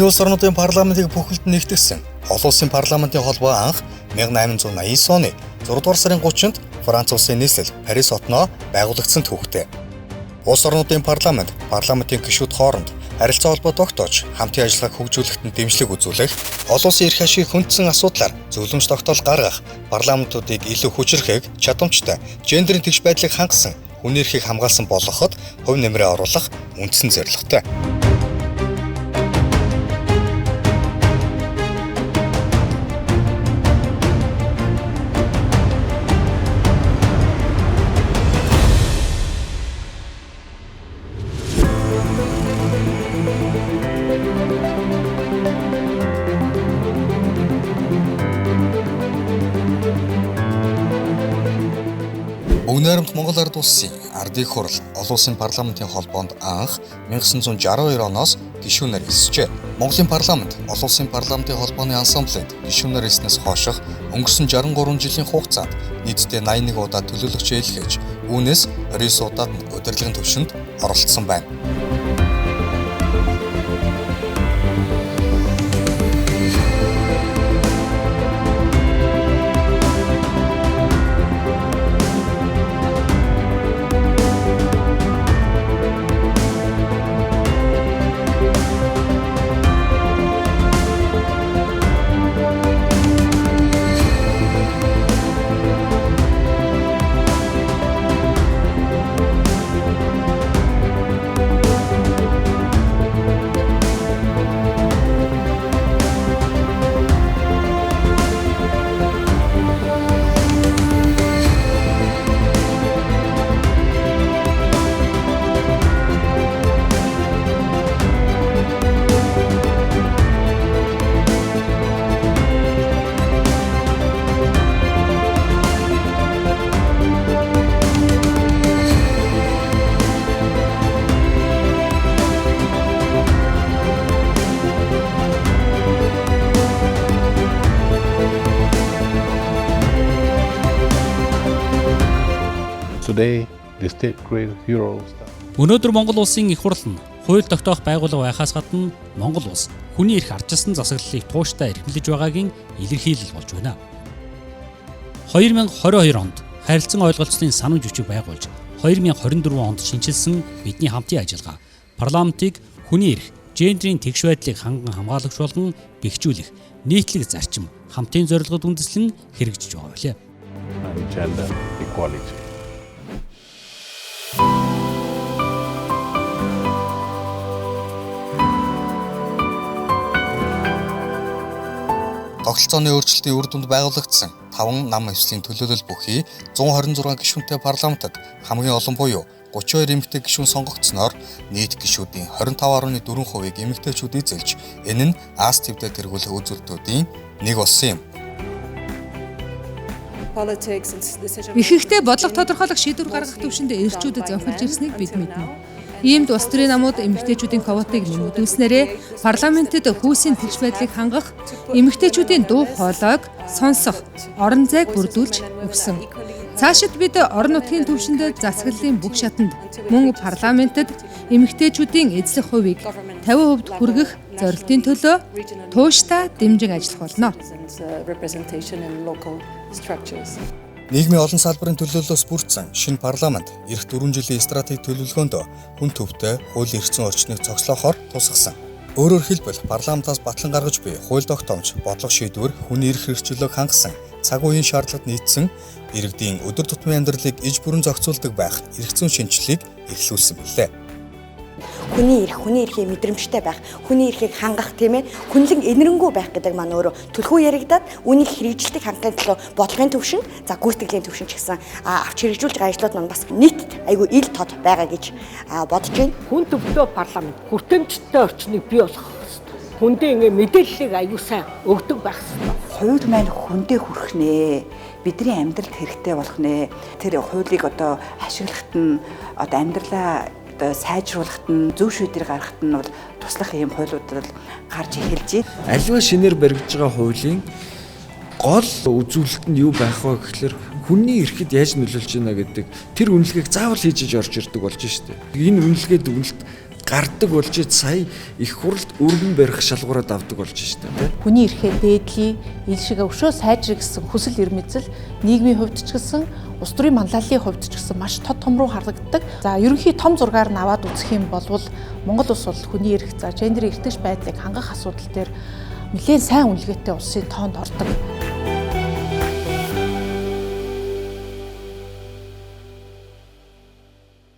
Дэлхийн улс орнуудын парламентыг бүхэлд нэгтгэсэн олон улсын парламентын холбоо анх 1889 оны 6 дугаар сарын 30-нд Франц улсын нийслэл Парис хотноо байгуулагдсан түүхтэй. Улс орнуудын парламентын гишүүд хооронд харилцаа холбоо тогтоож, хамтын ажиллагааг хөгжүүлэхэд нь дэмжлэг үзүүлэх, олон улсын эрх ашиг хүндсэн асуудлаар зөвлөмж тогтоол гаргах, парламентуудыг илүү хүчрэхэг, чадамжтай, гендерийн тэгш байдлыг хангасан, хүний эрхийг хамгаалсан болгоход хувь нэмрээ оруулах үндсэн зорилготой. Бүгд найрамд Монгол Ард улсын ардын хурал олон улсын парламентын холбоонд анх 1962 оноос гишүүнээр элсжээ. Монголын парламент олон улсын парламентын холбооны ансамблэд гишүүнээр элснээс хойших өнгөрсөн 63 жилийн хугацаанд нийтдээ 81 удаа төлөөлөгч eelгээж, үүнээс 29 удаад нь удирдлагын түвшинд оролцсон байна. Өнөөдөр Монгол улсын их хурал нь хууль тогтоох байгууллага байхаас гадна Монгол улс хүний эрх ардчилсан засаглалыг тууштай эрхэмлэж байгаагийн илэрхийлэл болж байна. 2022 онд харилцан ойлголцлын санамж бичиг байгуулж 2024 онд шинчилсэн бидний хамтын ажиллагаа парламентыг хүний эрх, гендерийн тэгш байдлыг ханган хамгаалагч болгон бэхжүүлэх нийтлэг зарчим хамтын зорилгод үндэслэн хэрэгжиж байгаа билээ. Gender equality. Тогтолцооны өөрчлөлтийн үр дүнд байгуулагдсан 5 нам эвслийн төлөөлөл бүхий 126 гишүүнтэй парламентод хамгийн олон буюу 32 эмэгтэй гишүүн сонгогдсноор нийт гишүүдийн 25.4%-ийг эмэгтэйчүүд эзэлж, энэ нь Аз твдэд тэргүүлэх үзүүлэлтүүдийн нэг болсон юм. Ихэнхдээ бодлого тодорхойлох шийдвэр гаргах төвшөнд эрчүүдэд зовхолж ирснийг бид мэднэ. Иймд улс төрийн намууд эмэгтэйчүүдийн квотыг нэмэгдүүлснээрээ парламентэд хүүсийн тэгш байдлыг хангах, эмэгтэйчүүдийн дуу хоолойг сонсох орон зайг бүрдүүлж өгсөн. Цаашид бид орон нутгийн түвшинд засаглалын бүх шатанд мөн парламентэд эмэгтэйчүүдийн эзлэх хувийг 50% хүргэх зорилтын төлөө тууштай дэмжин ажиллах болно. Нийгмийн олон салбарын төлөөллөөс бүрдсэн шинэ парламент эх 4 жилийн стратеги төлөвлөгөөнд хүн төвтэй хуулийн эрх зүйн орчныг цогцлоохоор тусгасан. Өөрөөр хэлбэл парламентаас батлан гаргаж буй хууль тогтоомж, бодлого шийдвэр, хүний эрх хэрэгжлийг хангасан, цаг үеийн шаардлагад нийцсэн иргэдийн өдөр тутмын амьдралыг иж бүрэн зохицуулдаг байх эрх зүйн шинжилгээг эхлүүлсэн билээ. Хүний эрхийг мэдрэмжтэй байх, хүний эрхийг хангах тийм ээ, хүнлэн энэрэнгүй байх гэдэг маань өөрөө түлхүү яригадаад үнийг хэрэгжилтийг хангахын төлөө бодлогын төвшин, за гүйцэтгэлийн төвшин ч гэсэн авч хэрэгжүүлж байгаа ажлууд маань бас нийт айгүй ил тод байгаа гэж бодож байна. Хүн төвтэй парламент хүртээмжтэй орчныг бий болгох хэрэгтэй. Хүндээ ингээ мэдээллийг аюу сайн өгдөг байх хэрэгтэй. Хууль маань хүндээ хүрэх нэ. Бидний амьдралд хэрэгтэй болох нэ. Тэр хуулийг одоо ашиглахад нь одоо амьдралаа сайжруулахад нь зөв шийдвэр гаргахад нь бол туслах юм хуулиудад гарч эхэлж байна. Аливаа шинээр баригдаж байгаа хуулийн гол үзүүлэлт нь юу байх вэ гэхээр хүний эрхэд яаж нөлөөлж байна гэдэг тэр үнэлгээг заавал хийж орж ирдэг болж штэ. Энэ үнэлгээд гардаг болж сая их хурлд өргөн барих шалгуураад авдаг болж штэ тий. Хүний эрхээ дээдлий, ил шиг өвшөө сайжрах гэсэн хүсэл эрмэлзэл нийгмийн хувьд ч гэсэн улс төрийн манлайлалын хувьд ч гэсэн маш тод том руу харагддаг. За ерөнхий том зургаар нь аваад үзэх юм бол Монгол улс бол хүний эрх, за гендерийн эрхтгч байдлыг хангах асуудал дээр нэлээд сайн үнэлгээтэй улсын тоонд ордог.